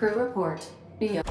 Crew report. Beyond.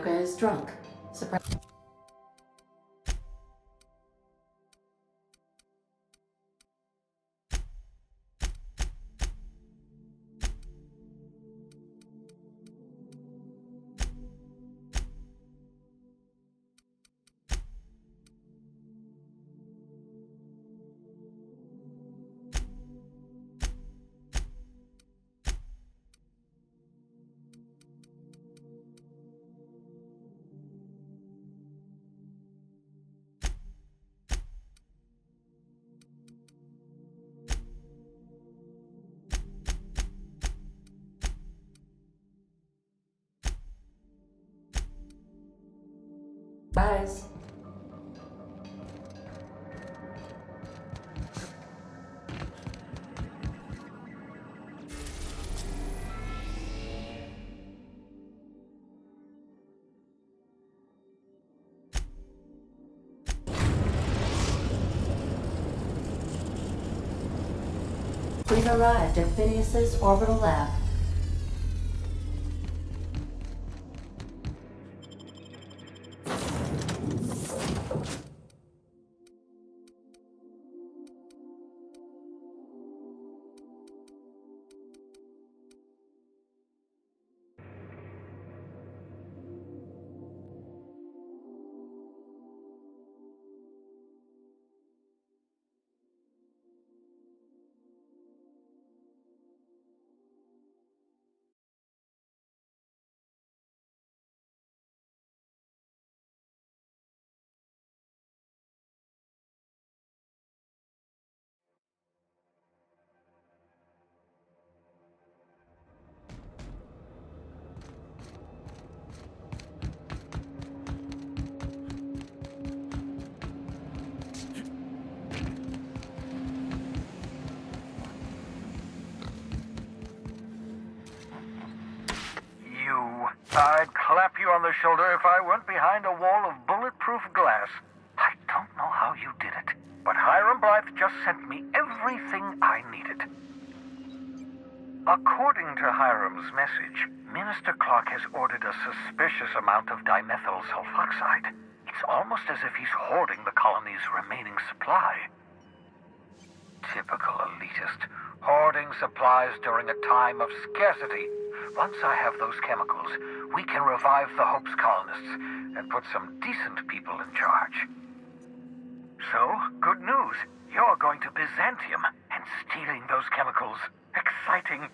Is drunk. Surprise. We've arrived at Phineas's orbital lab. I'd clap you on the shoulder if I weren't behind a wall of bulletproof glass. I don't know how you did it, but Hiram Blythe just sent me everything I needed. According to Hiram's message, Minister Clark has ordered a suspicious amount of dimethyl sulfoxide. It's almost as if he's hoarding the colony's remaining supply. Typical elitist, hoarding supplies during a time of scarcity. Once I have those chemicals, we can revive the Hope's colonists and put some decent people in charge. So, good news. You're going to Byzantium and stealing those chemicals. Exciting.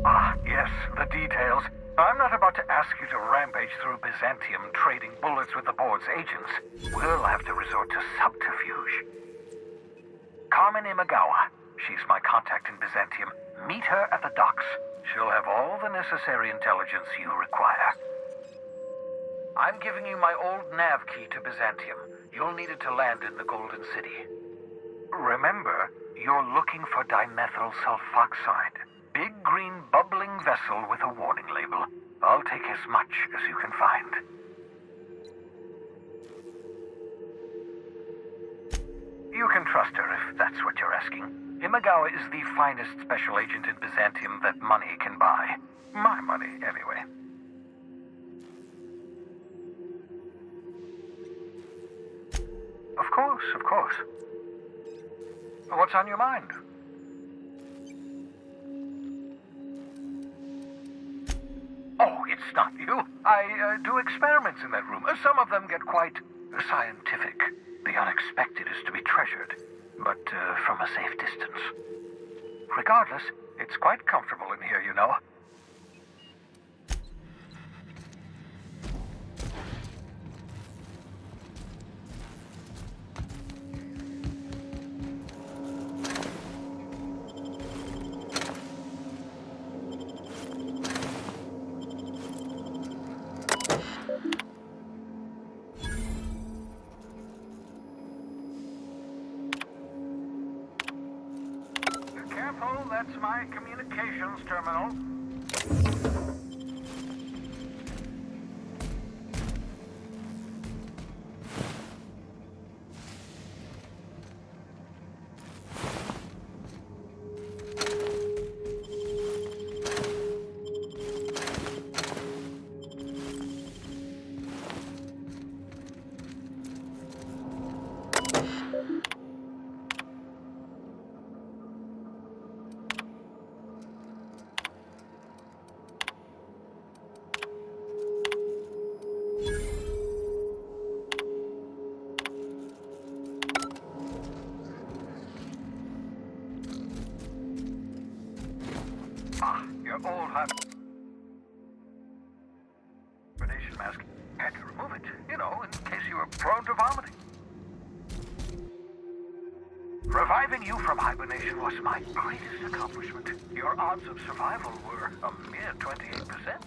Ah, yes, the details. I'm not about to ask you to rampage through Byzantium trading bullets with the board's agents. We'll have to resort to subterfuge. Carmen Imagawa. She's my contact in Byzantium. Meet her at the docks. She'll have all the necessary intelligence you require. I'm giving you my old nav key to Byzantium. You'll need it to land in the Golden City. Remember, you're looking for dimethyl sulfoxide. Big green bubbling vessel with a warning label. I'll take as much as you can find. You can trust her if that's what you're asking. Imagawa is the finest special agent in Byzantium that money can buy. My money, anyway. Of course, of course. What's on your mind? Oh, it's not you. I do experiments in that room. Some of them get quite scientific. The unexpected is to be treasured, but from a safe distance. Regardless, it's quite comfortable in here, you know. Careful, that's my communications terminal. Your old hibernation mask. Had to remove it, you know, in case you were prone to vomiting. Reviving you from hibernation was my greatest accomplishment. Your odds of survival were a mere 28%.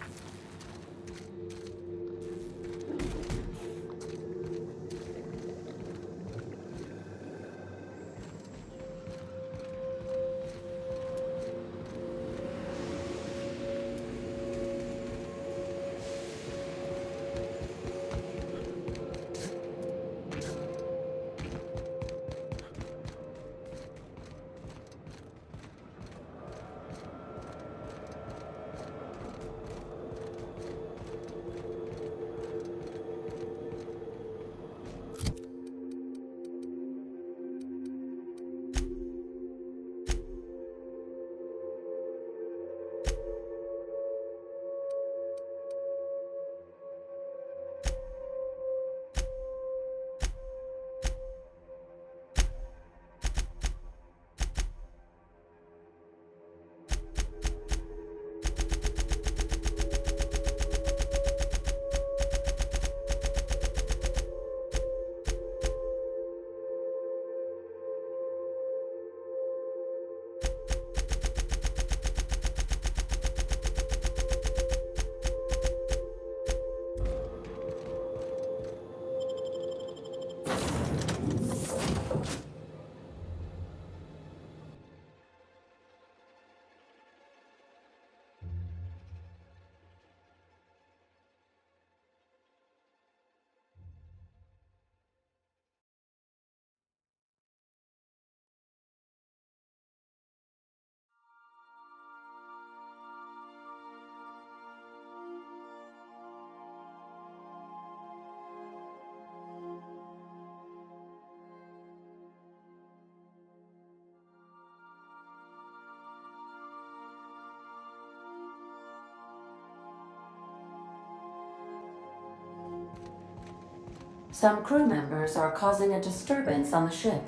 Some crew members are causing a disturbance on the ship.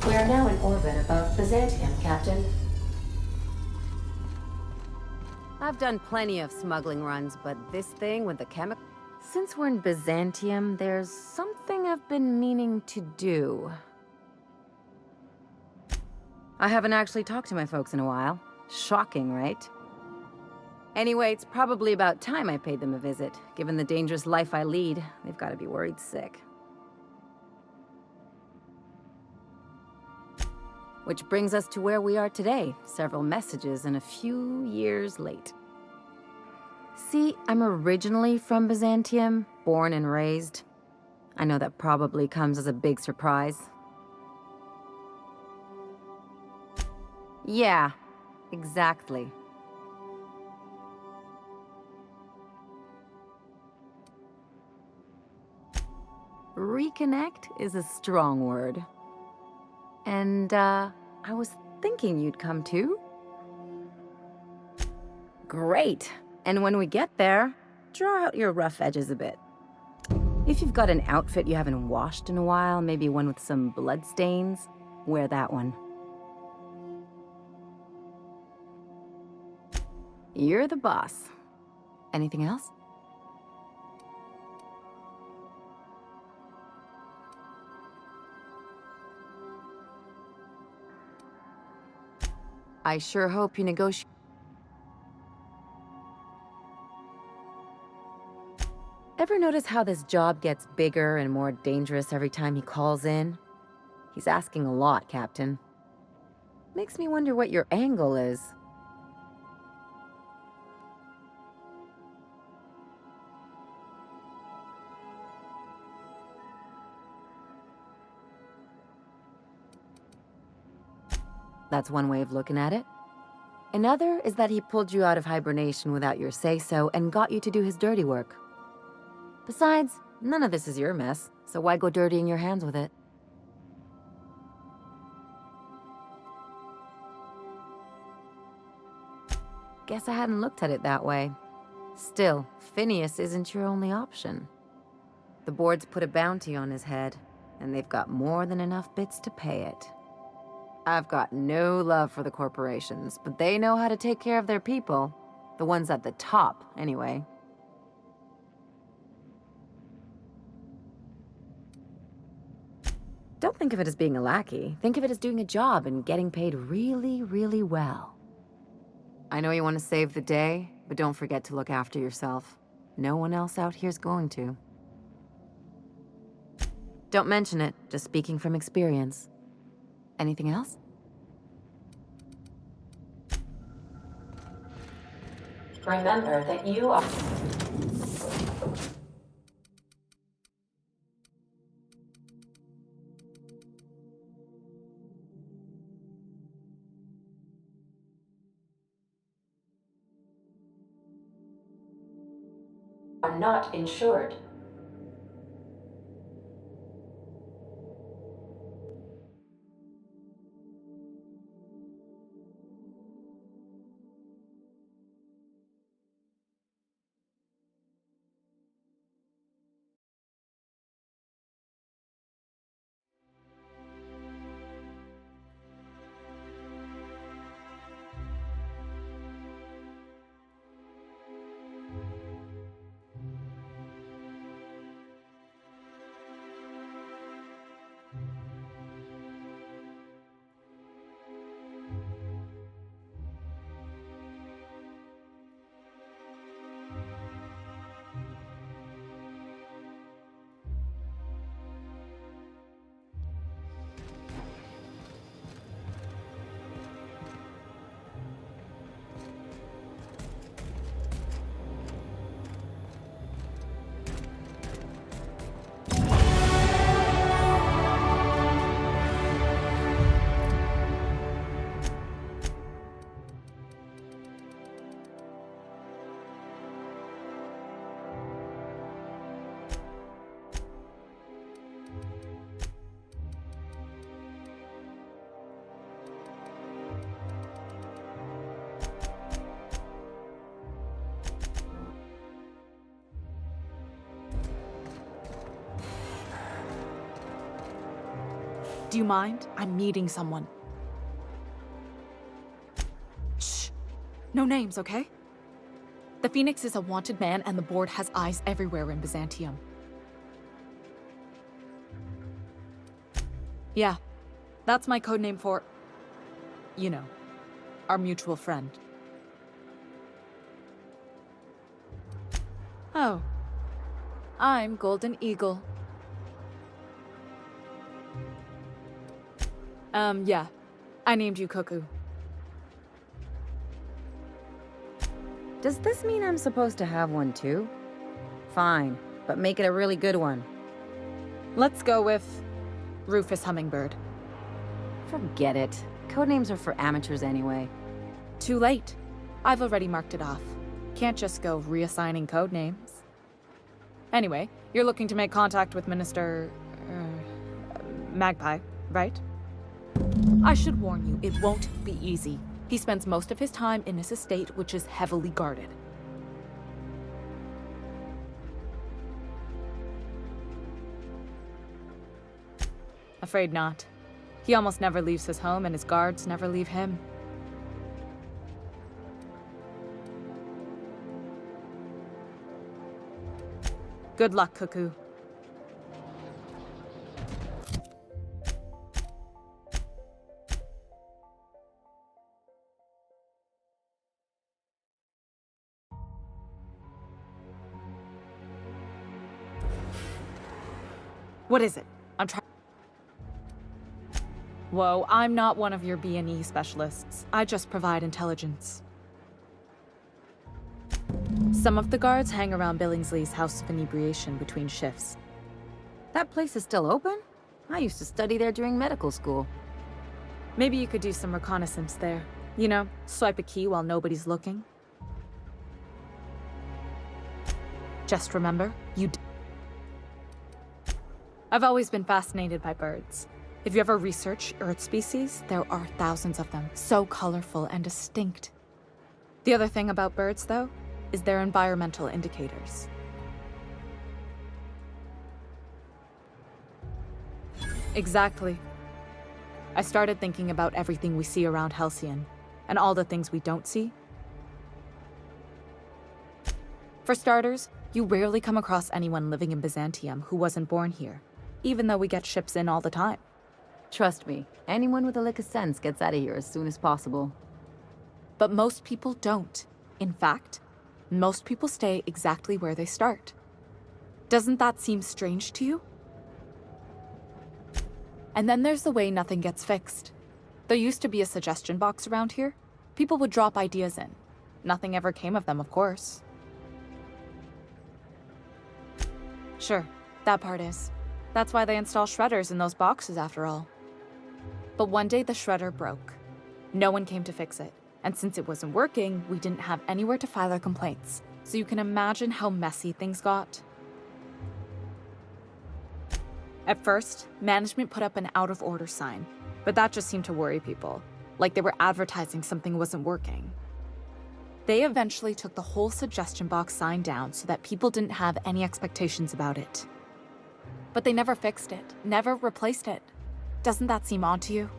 We are now in orbit above Byzantium, Captain. I've done plenty of smuggling runs, but this thing with the chemical... Since we're in Byzantium, there's something I've been meaning to do. I haven't actually talked to my folks in a while. Shocking, right? Anyway, it's probably about time I paid them a visit. Given the dangerous life I lead, they've got to be worried sick. Which brings us to where we are today, several messages and a few years late. See, I'm originally from Byzantium, born and raised. I know that probably comes as a big surprise. Yeah, exactly. Reconnect is a strong word. And, I was thinking you'd come too. Great. And when we get there, draw out your rough edges a bit. If you've got an outfit you haven't washed in a while, maybe one with some blood stains, wear that one. You're the boss. Anything else? I sure hope you negotiate. Ever notice how this job gets bigger and more dangerous every time he calls in? He's asking a lot, Captain. Makes me wonder what your angle is. That's one way of looking at it. Another is that he pulled you out of hibernation without your say-so and got you to do his dirty work. Besides, none of this is your mess, so why go dirtying your hands with it? Guess I hadn't looked at it that way. Still, Phineas isn't your only option. The board's put a bounty on his head, and they've got more than enough bits to pay it. I've got no love for the corporations, but they know how to take care of their people. The ones at the top, anyway. Don't think of it as being a lackey. Think of it as doing a job and getting paid really, really well. I know you want to save the day, but don't forget to look after yourself. No one else out here's going to. Don't mention it, just speaking from experience. Anything else? Remember that you are not insured. Do you mind? I'm meeting someone. Shh. No names, okay? The Phoenix is a wanted man, and the board has eyes everywhere in Byzantium. Yeah, that's my codename for... you know, our mutual friend. Oh. I'm Golden Eagle. Yeah. I named you Cuckoo. Does this mean I'm supposed to have one too? Fine, but make it a really good one. Let's go with Rufus Hummingbird. Forget it. Codenames are for amateurs anyway. Too late. I've already marked it off. Can't just go reassigning codenames. Anyway, you're looking to make contact with Minister... Magpie, right? I should warn you, it won't be easy. He spends most of his time in his estate, which is heavily guarded. Afraid not. He almost never leaves his home, and his guards never leave him. Good luck, Cuckoo. What is it? I'm trying. Whoa, I'm not one of your B&E specialists. I just provide intelligence. Some of the guards hang around Billingsley's House of Inebriation between shifts. That place is still open? I used to study there during medical school. Maybe you could do some reconnaissance there. You know, swipe a key while nobody's looking. Just remember, I've always been fascinated by birds. If you ever research Earth species, there are thousands of them, so colorful and distinct. The other thing about birds, though, is their environmental indicators. Exactly. I started thinking about everything we see around Halcyon, and all the things we don't see. For starters, you rarely come across anyone living in Byzantium who wasn't born here, even though we get ships in all the time. Trust me, anyone with a lick of sense gets out of here as soon as possible. But most people don't. In fact, most people stay exactly where they start. Doesn't that seem strange to you? And then there's the way nothing gets fixed. There used to be a suggestion box around here. People would drop ideas in. Nothing ever came of them, of course. Sure, that part is. That's why they install shredders in those boxes, after all. But one day the shredder broke. No one came to fix it. And since it wasn't working, we didn't have anywhere to file our complaints. So you can imagine how messy things got. At first, management put up an out-of-order sign, but that just seemed to worry people, like they were advertising something wasn't working. They eventually took the whole suggestion box sign down so that people didn't have any expectations about it. But they never fixed it, never replaced it. Doesn't that seem odd to you?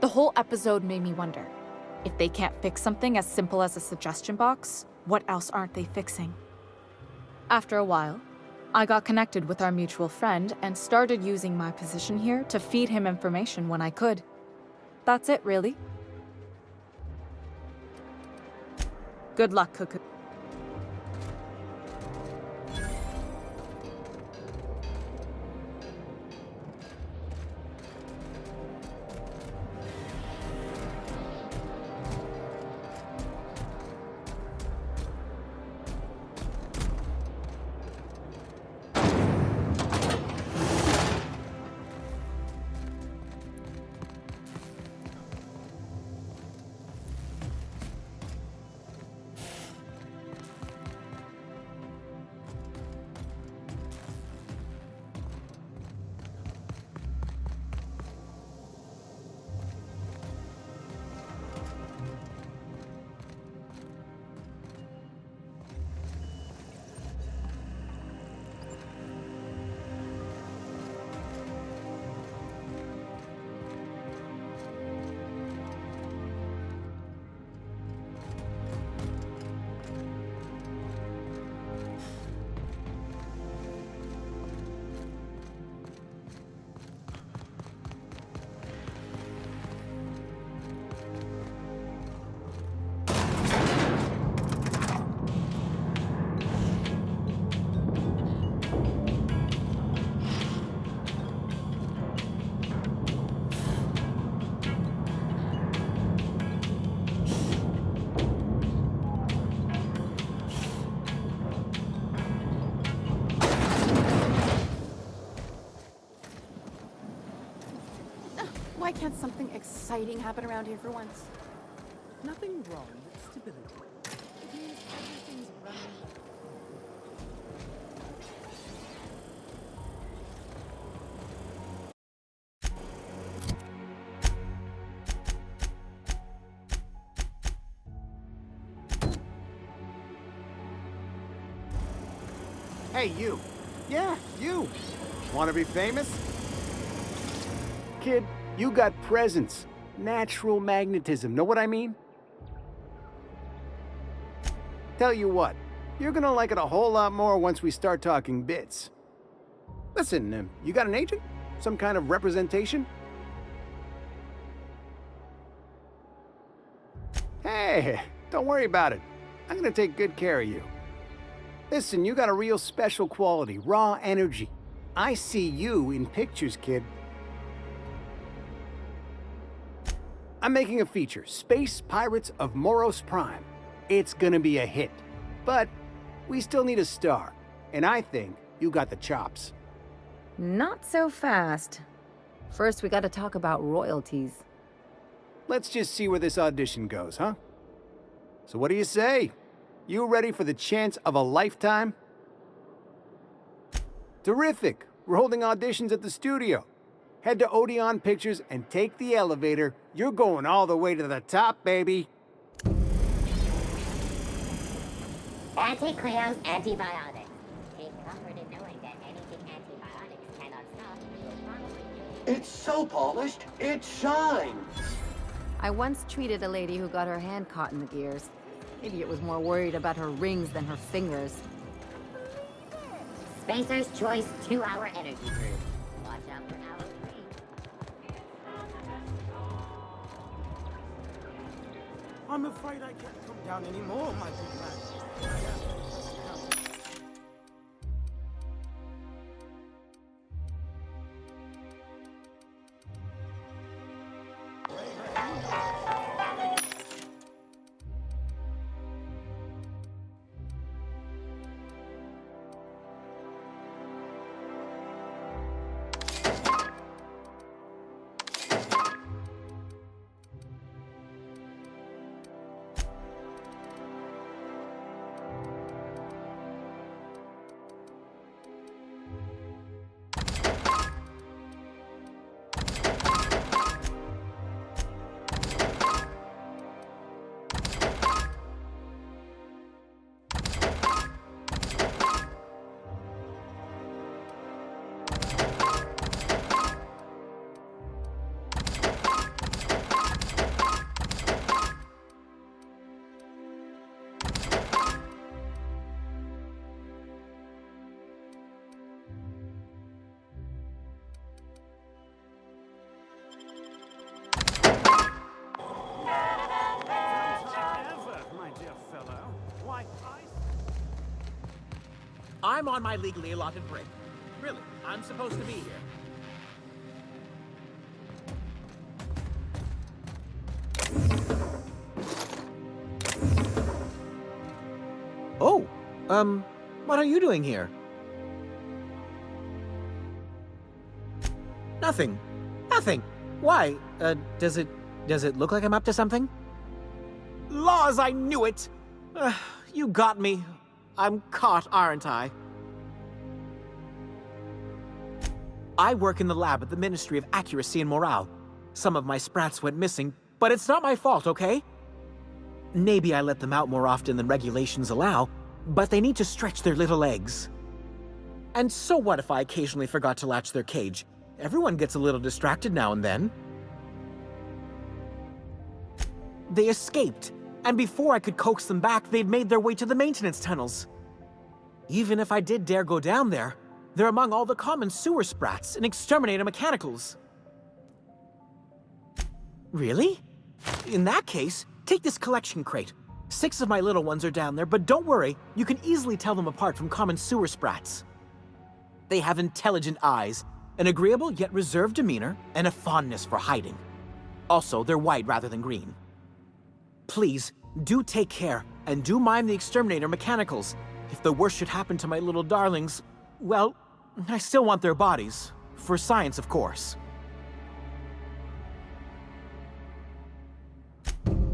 The whole episode made me wonder, if they can't fix something as simple as a suggestion box, what else aren't they fixing? After a while, I got connected with our mutual friend and started using my position here to feed him information when I could. That's it, really. Good luck, Cuckoo. exciting happen around here for once? Nothing wrong with stability. It means everything's running. Hey, you. Yeah, you. Want to be famous? Kid, you got presence. Natural magnetism. Know what I mean? Tell you what, you're gonna like it a whole lot more once we start talking bits. Listen, you got an agent? Some kind of representation? Hey, don't worry about it. I'm gonna take good care of you. Listen, you got a real special quality, raw energy. I see you in pictures, kid. I'm making a feature, Space Pirates of Moros Prime. It's gonna be a hit. But we still need a star, and I think you got the chops. Not so fast. First, we gotta talk about royalties. Let's just see where this audition goes, huh? So what do you say? You ready for the chance of a lifetime? Terrific! We're holding auditions at the studio. Head to Odeon Pictures and take the elevator. You're going all the way to the top, baby. Anti-Cleo's antibiotics. Take comfort in knowing that anything antibiotics cannot stop will probably... It's so polished, it shines. I once treated a lady who got her hand caught in the gears. Idiot was more worried about her rings than her fingers. Spacer's Choice 2-hour energy brew. Watch out for hour 3. I'm afraid I can't come down anymore, my big man. I'm on my legally allotted break. Really, I'm supposed to be here. Oh, what are you doing here? Nothing. Nothing. Why? Does it look like I'm up to something? Laws, I knew it! You got me. I'm caught, aren't I? I work in the lab at the Ministry of Accuracy and Morale. Some of my sprats went missing, but it's not my fault, okay? Maybe I let them out more often than regulations allow, but they need to stretch their little legs. And so what if I occasionally forgot to latch their cage? Everyone gets a little distracted now and then. They escaped, and before I could coax them back, they'd made their way to the maintenance tunnels. Even if I did dare go down there, they're among all the common sewer sprats and exterminator mechanicals. Really? In that case, take this collection crate. 6 of my little ones are down there, but don't worry, you can easily tell them apart from common sewer sprats. They have intelligent eyes, an agreeable yet reserved demeanor, and a fondness for hiding. Also, they're white rather than green. Please, do take care, and do mind the exterminator mechanicals. If the worst should happen to my little darlings, well, I still want their bodies. For science, of course.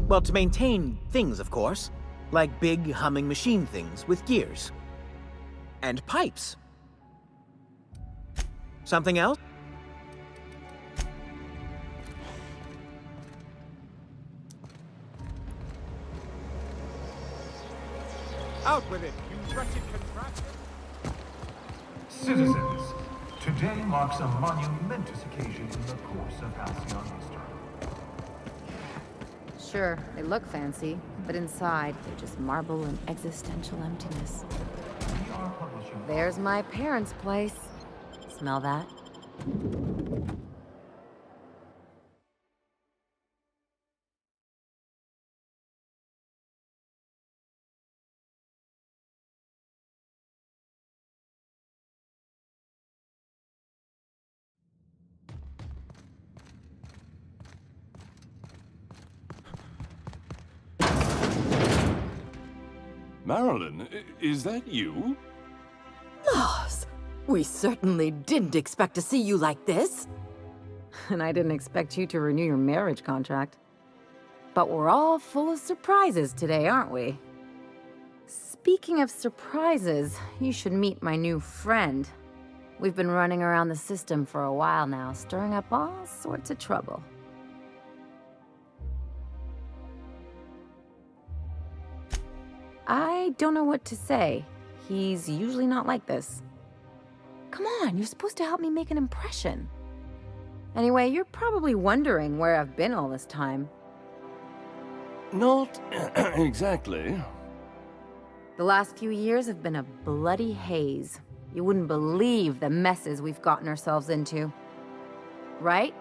Well, to maintain things, of course. Like big, humming machine things with gears. And pipes. Something else? Out with it, you wretched contractor! Citizens, today marks a monumentous occasion in the course of Halcyon history. Sure, they look fancy, but inside, they're just marble and existential emptiness. We are publishing... There's my parents' place. Smell that? Marilyn, is that you? Loss! We certainly didn't expect to see you like this. And I didn't expect you to renew your marriage contract. But we're all full of surprises today, aren't we? Speaking of surprises, you should meet my new friend. We've been running around the system for a while now, stirring up all sorts of trouble. I don't know what to say. He's usually not like this. Come on, you're supposed to help me make an impression. Anyway, you're probably wondering where I've been all this time. Not exactly. The last few years have been a bloody haze. You wouldn't believe the messes we've gotten ourselves into. Right?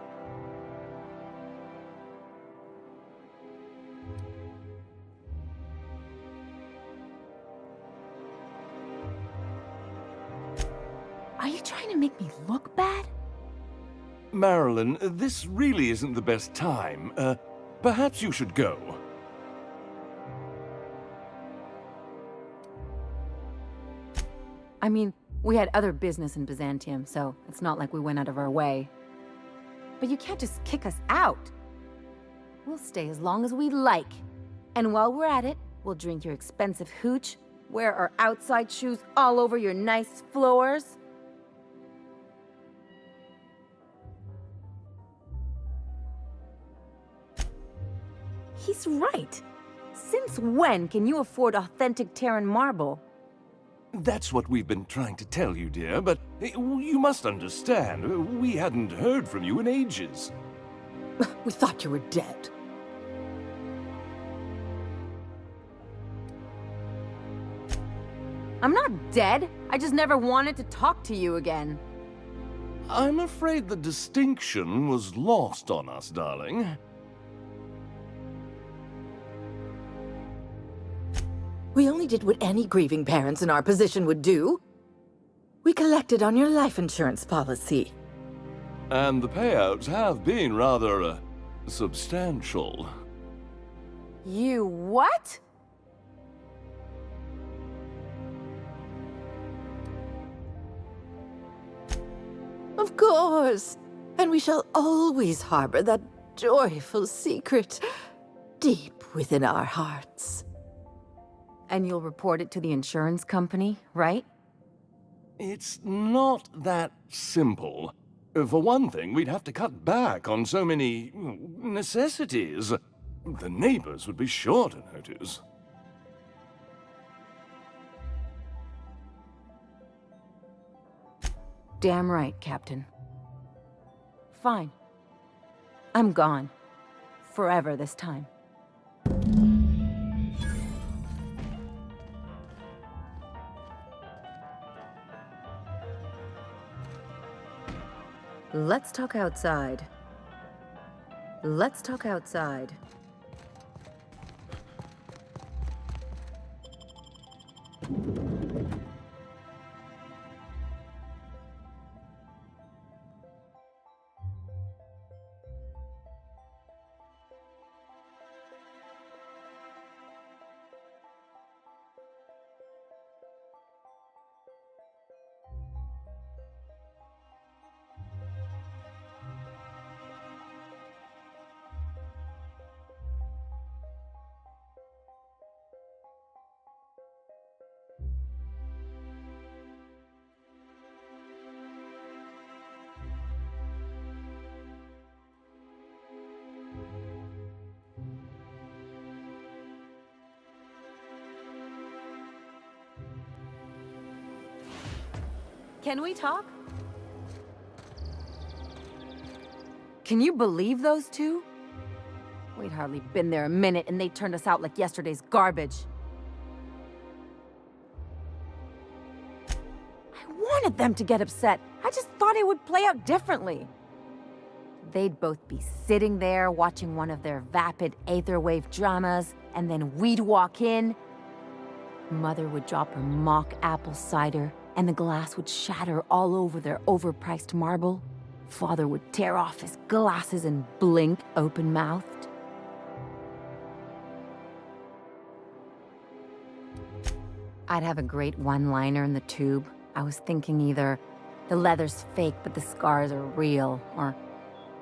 Are you trying to make me look bad? Marilyn, this really isn't the best time. Perhaps you should go. I mean, we had other business in Byzantium, so it's not like we went out of our way. But you can't just kick us out. We'll stay as long as we like. And while we're at it, we'll drink your expensive hooch, wear our outside shoes all over your nice floors. He's right. Since when can you afford authentic Terran marble? That's what we've been trying to tell you, dear, but you must understand, we hadn't heard from you in ages. We thought you were dead. I'm not dead. I just never wanted to talk to you again. I'm afraid the distinction was lost on us, darling. We only did what any grieving parents in our position would do. We collected on your life insurance policy. And the payouts have been rather, substantial. You what? Of course. And we shall always harbor that joyful secret deep within our hearts. And you'll report it to the insurance company, right? It's not that simple. For one thing, we'd have to cut back on so many necessities. The neighbors would be sure to notice. Damn right, Captain. Fine. I'm gone. Forever this time. Let's talk outside. Let's talk outside. Can we talk? Can you believe those two? We'd hardly been there a minute and they turned us out like yesterday's garbage. I wanted them to get upset. I just thought it would play out differently. They'd both be sitting there watching one of their vapid aetherwave dramas, and then we'd walk in. Mother would drop her mock apple cider, and the glass would shatter all over their overpriced marble. Father would tear off his glasses and blink open-mouthed. I'd have a great one-liner in the tube. I was thinking either, the leather's fake but the scars are real, or,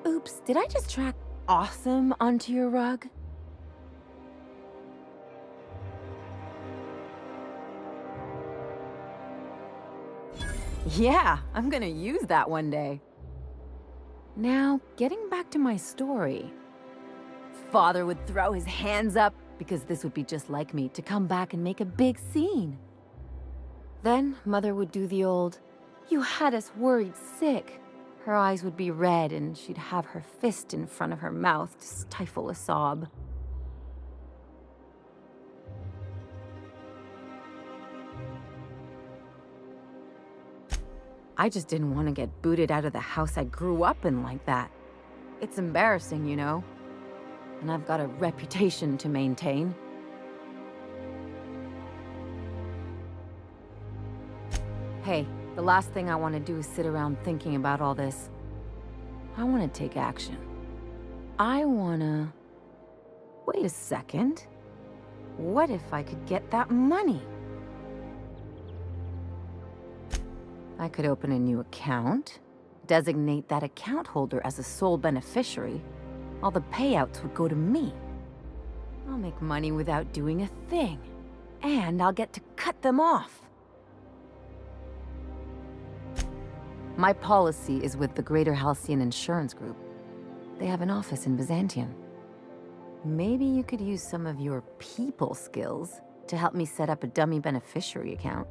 oops, did I just track awesome onto your rug? Yeah, I'm gonna use that one day. Now, getting back to my story. Father would throw his hands up, because this would be just like me, to come back and make a big scene. Then, Mother would do the old, "You had us worried sick." Her eyes would be red, and she'd have her fist in front of her mouth to stifle a sob. I just didn't want to get booted out of the house I grew up in like that. It's embarrassing, you know? And I've got a reputation to maintain. Hey, the last thing I want to do is sit around thinking about all this. I want to take action. I wanna... Wait a second. What if I could get that money? I could open a new account, designate that account holder as a sole beneficiary. All the payouts would go to me. I'll make money without doing a thing. And I'll get to cut them off. My policy is with the Greater Halcyon Insurance Group. They have an office in Byzantium. Maybe you could use some of your people skills to help me set up a dummy beneficiary account.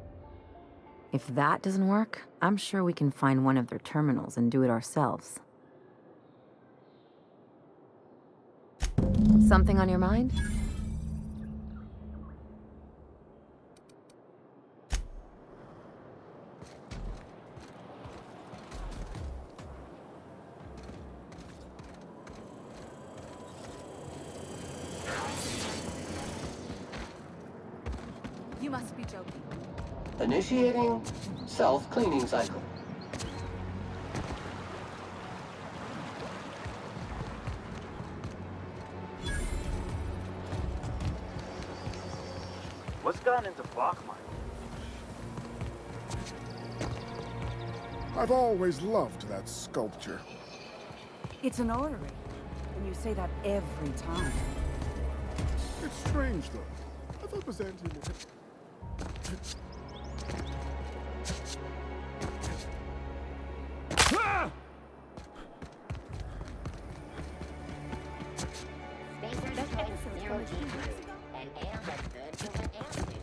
If that doesn't work, I'm sure we can find one of their terminals and do it ourselves. Something on your mind? You must be joking. Initiating self-cleaning cycle. What's gone into Bachmar? I've always loved that sculpture. It's an orrery, and you say that every time. It's strange, though. I thought Byzantium was... Spacer's choice 0 G. An ale that's good for what ales do.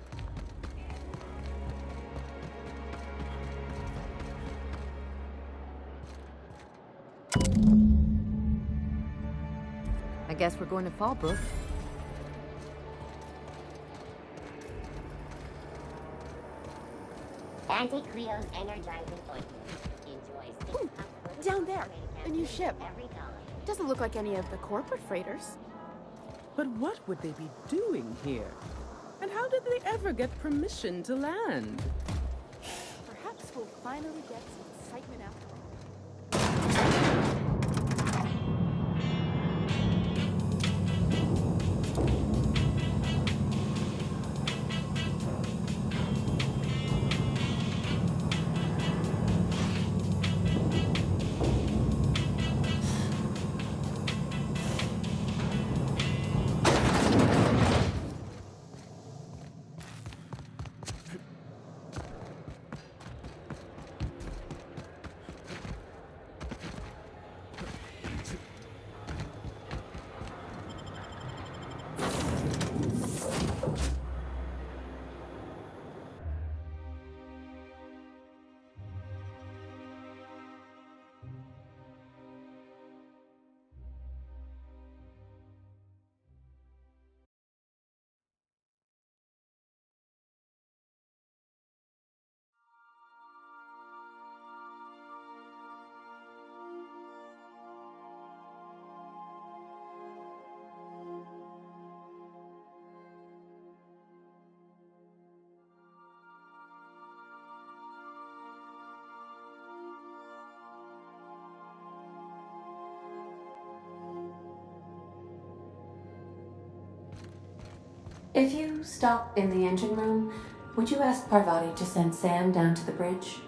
I guess we're going to Fallbrook. Anti-Creo's energizing ointment. Enjoys Ooh, down there, a new ship. Doesn't look like any of the corporate freighters. But what would they be doing here? And how did they ever get permission to land? Perhaps we'll finally get some excitement after all. If you stop in the engine room, would you ask Parvati to send Sam down to the bridge?